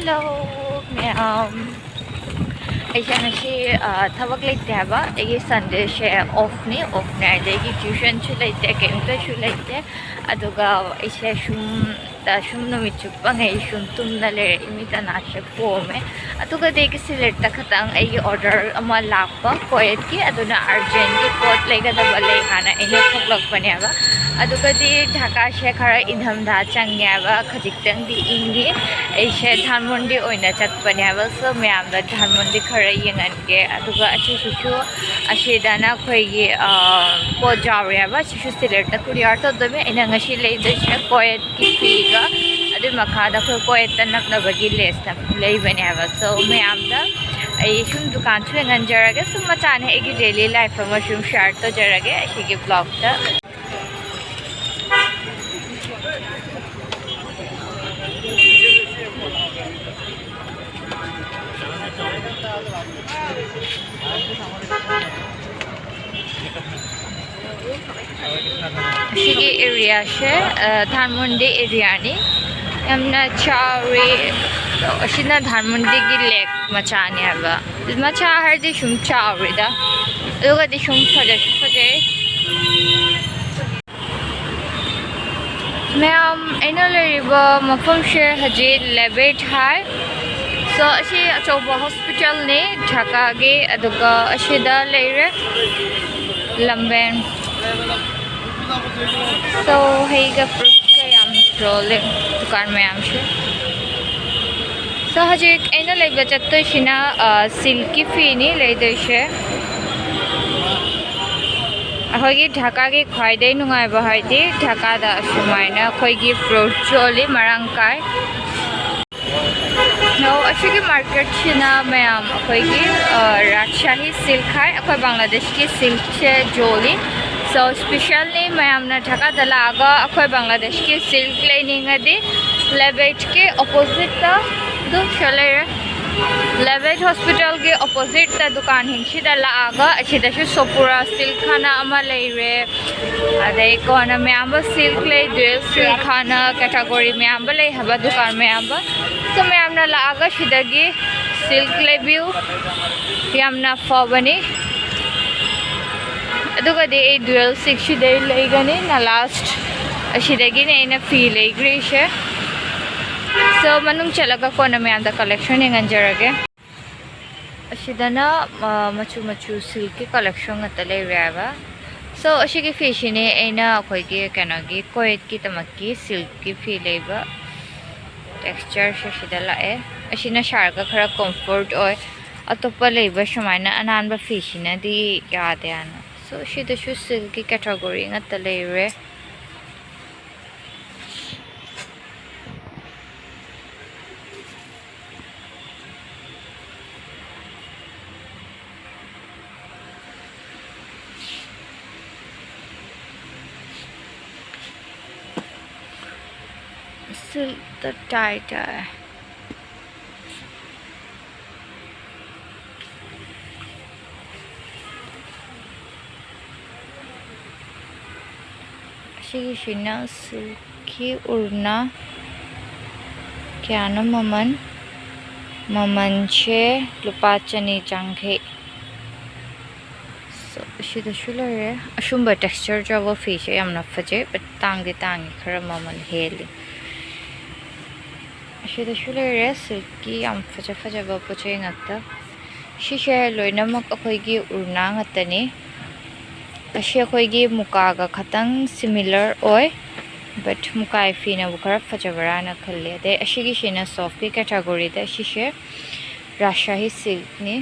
Hello, aisha ngasi thabak leite haba egi Sunday she off ni agi tuition chu leite kemta chu leite aduga aisha shum no michu pangai shum tum na le imita na she pome aduga deki select ta khatang agi order ama lakpa koyet ki aduna urgent ki pot lega da bale hana ene thoklak pani haba aduga di Dhaka she khara idham da changya ba khajik di ingi aisha dhanmondi oina chatpa ni haba so mayam da dhanmondi khara yengange aduga ashishu ashidana khoigi po jawre haba shishu select ta kuriyar to dobe ina ngashi leide she koyet ki figa adu makhada khoi koyet ta nakna bagi list ta leibani haba so mayam da ai shum dukan chu nganjarage so machane egi daily life ma shum share to jarage ashigi vlog ta Shigi area she Dhanmondi area ni yamna chawri ashina Dhanmondi gi lake macha ni haba macha har di shum chawri da aduga di shum faje Mayam aina leriba mafam she haji lebet hai so ashi achoba hospital ni Dhaka gi aduga ashida leire lamben so heiga fruit ka yam role dukan mayam she so haji aina leiba chatto shina silky fee leide she akhoi gi Dhaka gi khwaidai nungai ba haidi Dhaka da sumaina akhoi gi fruit joli marang kai no ashigi market shina mayam akhoi gi Rajshahi silk hai akhoi Bangladesh ki silk che joli so specially mayam na Dhaka da laga akhoi Bangladesh ki silk lining adi Levet ke opposite ta do chale Levet hospital ke opposite ta dukan hingshi da laga achida shu sopura silk khana ama leire adai kona mayam silk le dual silk khana category mayam le haba dukan mayam so mayam na laga shidagi silk le view yamna fobani aduga de dual silk shidai leigani na last ashidagi ne ina feel legri she so manung chalaga kona mayam da collection nganjarage ashidana machu silk ki collection ngata le raba so ashigi fish ne aina akhoi gi kana gi koyet ki tamak ki silk ki feel leiba texture she shida lae ashina sharga khara comfort oi atopa leiba shumaina ananba fish na di yade ana so shida shu silk ki category ngata leire silk the tight shigi shina silky urna kyana maman che lupa chani janghe so shida shulare ashumba texture java fish yamna faje but tangi khara maman heli shida shulare silky yam faja ba poche ngata shisha loinamak akhoi gi urna ngatani ashi akhoi gi muka ga khatang similar oi but mukai fina bukhara fajabara na khalle de ashi gi shina soft ki category da shishe Rajshahi silk ni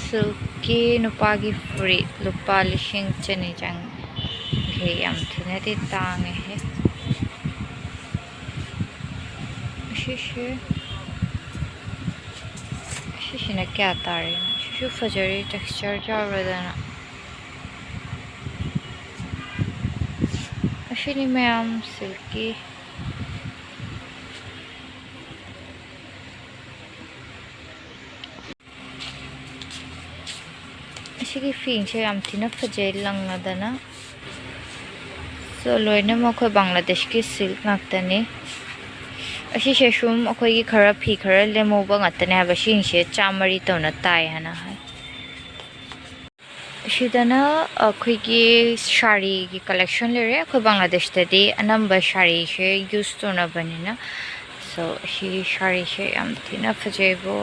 silky nupagi free lupa lishing chani jang ge yam thina ti tang he shishe na kya tari shishu fajari texture jawradana ashini mayam silky ꯑꯁꯤꯒꯤ ꯐꯤꯁꯦ ꯌꯥꯝ ꯊꯤꯅ ꯐꯖꯩ ꯂꯪꯉꯗꯅ ꯁꯣ ꯂꯣꯏꯅꯃꯛ ꯑꯩꯈꯣꯏ ꯕꯪꯒ꯭ꯂꯥꯗꯦꯁꯀꯤ silk ꯉꯥꯛꯇꯅꯤ ꯑꯁꯤꯁꯦ ꯁꯨꯝ ꯑꯩꯈꯣꯏꯒꯤ ꯈꯔ ꯐꯤ ꯈꯔ ꯂꯦꯝꯍꯧꯕ ꯉꯥꯛꯇꯅꯦ ꯍꯥꯏꯕ ꯁꯤꯁꯦ 150 ꯇꯧꯅ ꯇꯥꯏ ꯍꯥꯏꯅ ꯍꯥꯏ ꯁꯤꯗꯅ ꯑꯩꯈꯣꯏꯒꯤ ꯁꯥꯔꯤꯒꯤ ꯀꯂꯦꯛꯁꯟ ꯂꯩꯔꯦ ꯑꯩꯈꯣꯏ ꯕꯪꯒ꯭ꯂꯥꯗꯦꯁꯇꯗꯤ ꯑꯅꯝꯕ ꯁꯥꯔꯤꯁꯦ ꯌꯨꯁ ꯇꯧꯅꯕꯅꯤꯅ ꯁꯣ ꯁꯤ ꯁꯥꯔꯤꯁꯦ ꯌꯥꯝ ꯊꯤꯅ ꯐꯖꯩꯕꯣ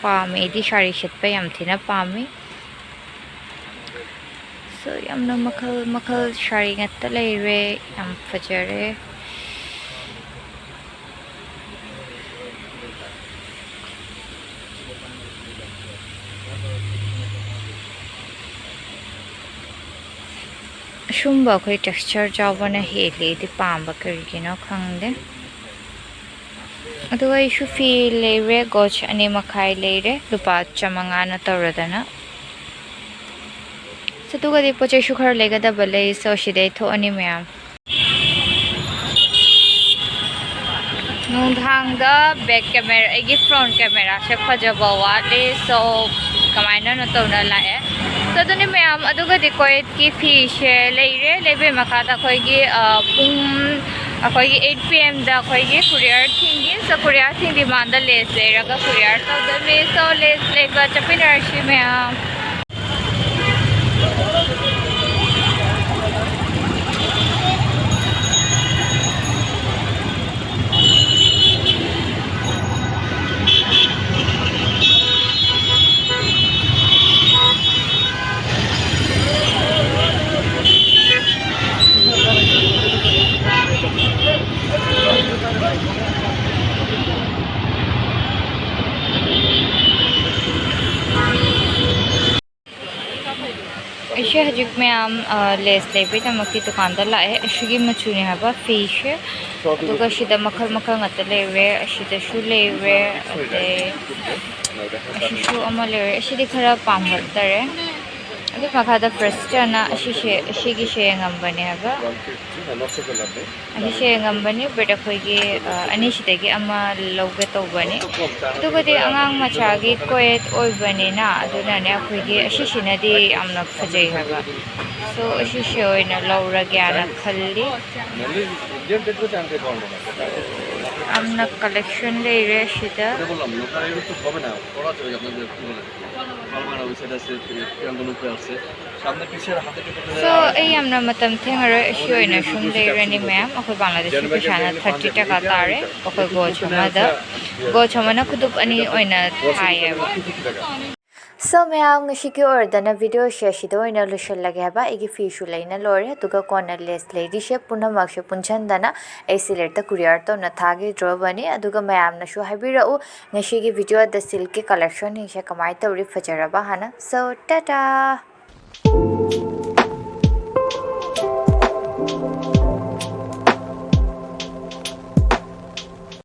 ꯄꯥꯝꯃꯦ ꯑꯩꯗꯤ ꯁꯥꯔꯤ ꯁꯦꯠꯄ ꯌꯥꯝ ꯊꯤꯅ ꯄꯥꯝꯃꯤ ꯁꯣ ꯌꯥꯝꯅ ꯃꯈꯜ ꯃꯈꯜ ꯁꯥꯔꯤ ꯉꯥꯛꯇ ꯂꯩꯔꯦ ꯌꯥꯝ ꯐꯖꯔꯦ ꯑꯁꯨꯝꯕ ꯑꯩꯈꯣꯏ ꯇꯦꯛꯁꯆꯔ ꯆꯥꯎꯕꯅ ꯍꯦꯜꯂꯤꯗꯤ ꯄꯥꯝꯕ ꯀꯔꯤꯒꯤꯅꯣ ꯈꯪꯗꯦ ꯑꯗꯨꯒ ꯑꯩꯁꯨ ꯐꯤ ꯂꯩꯔꯦ ꯒꯣꯆ 2 ꯃꯈꯥꯏ ꯂꯩꯔꯦ ꯂꯨꯄꯥ 500ꯅ ꯇꯧꯔꯗꯅ ꯑꯗꯨꯒꯗꯤ ꯄꯣꯠ ꯆꯩꯁꯨ ꯈꯔ ꯂꯩꯒꯗꯕ ꯂꯩ ꯁꯣ ꯁꯤꯗꯩ ꯊꯣꯛꯑꯅꯤ ꯃꯌꯥꯝ ꯅꯨꯡꯗꯥꯡꯗ ꯕꯦꯛ ꯀꯦꯃꯦꯔꯥ ꯑꯩꯒꯤ ꯐ꯭ꯔꯣꯟꯠ ꯀꯦꯃꯦꯔꯥꯁꯦ ꯐꯖꯕ ꯋꯥꯠꯂꯤ ꯁꯣ ꯀꯃꯥꯏꯅ ꯇꯧꯅ ꯂꯥꯛꯑꯦ ꯁꯣ ꯑꯗꯨꯅꯤ ꯃꯌꯥꯝ ꯑꯗꯨꯒꯗꯤ ꯀꯣꯌꯦꯠꯀꯤ ꯐꯤꯁꯦ ꯂꯩꯔꯦ ꯂꯩꯕꯩ ꯃꯈꯥꯗ ꯑꯩꯈꯣꯏꯒꯤ ꯄꯨꯡ ꯑꯩꯈꯣꯏꯒꯤ 8 PM ꯗ ꯑꯩꯈꯣꯏꯒꯤ ꯀꯨꯔꯤꯌꯔ ꯊꯤꯡꯉꯤ ꯁꯣ ꯀꯨꯔꯤꯌꯔ ꯊꯤꯡꯗꯤ ꯃꯥꯟꯗ ꯂꯦꯁ ꯂꯩꯔꯒ ꯀꯨꯔꯤꯌꯔ ꯇꯧꯗꯣꯏꯅꯤ ꯁꯣ ꯂꯦꯁ ꯂꯩꯕ ꯆꯠꯃꯤꯟꯅꯔꯁꯤ ꯃꯌꯥꯝ ꯑꯩꯁꯦ ꯍꯧꯖꯤꯛ ꯃꯌꯥꯝ ꯂꯦꯁ ꯂꯩꯕꯩꯗꯃꯛꯇꯤ ꯗꯨꯀꯥꯟꯗ ꯂꯥꯛꯑꯦ ꯑꯁꯤꯒꯤ ꯃꯆꯨꯅꯦ ꯍꯥꯏꯕ ꯐꯤꯁꯦ ꯑꯗꯨꯒ ꯁꯤꯗ ꯃꯈꯜ ꯃꯈꯜ ꯉꯥꯛꯇ ꯂꯩꯔꯦ ꯑꯁꯤꯗꯁꯨ ꯂꯩꯔꯦ ꯑꯗꯩ ꯑꯁꯤꯁꯨ ꯑꯃ ꯂꯩꯔꯦ ꯑꯁꯤꯗꯤ ꯈꯔ ꯄꯥꯝꯂꯛꯇꯔꯦ ꯑꯗꯨ ꯃꯈꯥꯗ ꯐ꯭ꯔꯦꯁꯇꯔꯅ ꯑꯁꯤꯒꯤꯁꯦ ꯌꯦꯡꯉꯝꯕꯅꯦ ꯍꯥꯏꯕ ꯑꯁꯤꯁꯦ ꯌꯦꯡꯉꯝꯕꯅꯤ ꯕꯠ ꯑꯩꯈꯣꯏꯒꯤ ꯑꯅꯤꯁꯤꯗꯒꯤ ꯑꯃ ꯂꯧꯒꯦ ꯇꯧꯕꯅꯤ ꯑꯗꯨꯒꯗꯤ ꯑꯉꯥꯡ ꯃꯆꯥꯒꯤ ꯀꯣꯌꯦꯠ ꯑꯣꯏꯕꯅꯤꯅ ꯑꯗꯨꯅꯅꯦ ꯑꯩꯈꯣꯏꯒꯤ ꯑꯁꯤꯁꯤꯅꯗꯤ ꯌꯥꯝꯅ ꯐꯖꯩ ꯍꯥꯏꯕ ꯁꯣ ꯑꯁꯤꯁꯦ ꯑꯣꯏꯅ ꯂꯧꯔꯒꯦꯅ ꯈꯜꯂꯤ ꯌꯥꯝꯅ ꯀꯂꯦꯛꯁꯟ ꯂꯩꯔꯦ ꯁꯤꯗ ꯁꯣ ꯑꯩ ꯌꯥꯝꯅ ꯃꯇꯝ ꯊꯦꯡꯉꯔꯣꯏ ꯑꯁꯤ ꯑꯣꯏꯅ ꯁꯨꯝ ꯂꯩꯔꯅꯤ ꯃꯌꯥꯝ ꯑꯩꯈꯣꯏ ꯕꯪꯒ꯭ꯂꯥꯗꯦꯁꯀꯤ ꯄꯩꯁꯥꯅ 30 ꯇꯀꯥ ꯇꯥꯔꯦ ꯑꯩꯈꯣꯏ ꯒꯣꯆ ꯑꯃꯅ ꯈꯨꯗꯨꯞ 2 ꯑꯣꯏꯅ ꯊꯥꯏꯌꯦꯕ ꯁꯣ ꯃꯌꯥꯝ ꯉꯁꯤꯒꯤ ꯑꯣꯏꯔꯗꯅ ꯚꯤꯗꯤꯑꯣꯁꯦ ꯑꯁꯤꯗ ꯑꯣꯏꯅ ꯂꯣꯏꯁꯤꯜꯂꯒꯦ ꯍꯥꯏꯕ ꯑꯩꯒꯤ ꯐꯤꯁꯨ ꯂꯩꯅ ꯂꯣꯏꯔꯦ ꯑꯗꯨꯒ ꯀꯣꯟꯅ ꯂꯦꯁ ꯂꯩꯔꯤꯁꯦ ꯄꯨꯝꯅꯃꯛꯁꯦ ꯄꯨꯟꯁꯤꯟꯗꯅ ꯑꯩ ꯁꯤꯂꯦꯛꯇ ꯀꯨꯔꯤꯌꯔ ꯇꯧꯅ ꯊꯥꯈꯤꯗ꯭ꯔꯕꯅꯤ ꯑꯗꯨꯒ ꯃꯌꯥꯝꯅꯁꯨ ꯍꯥꯏꯕꯤꯔꯛꯎ ꯉꯁꯤꯒꯤ ꯚꯤꯗꯤꯑꯣꯗ ꯁꯤꯜꯛꯀꯤ ꯀꯂꯦꯛꯁꯟꯁꯤꯡꯁꯦ ꯀꯃꯥꯏꯅ ꯇꯧꯔꯤ ꯐꯖꯔꯕ ꯍꯥꯟꯅ ꯁꯣ ꯇꯥꯇꯥ